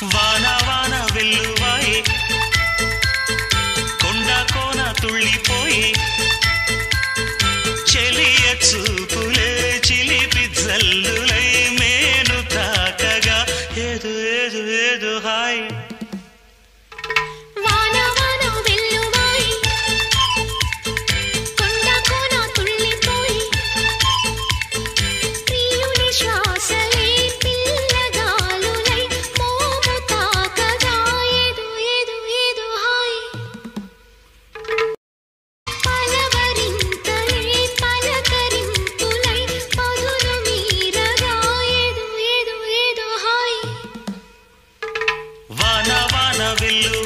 వాన వాన వెల్లువాయి కొండ కోన తుళ్ళిపోయి చెలియ చూపులే చిలిపి జల్లులై మేను తాకగా ఏదో ఏదో ఏదో హాయ్ వెల్లు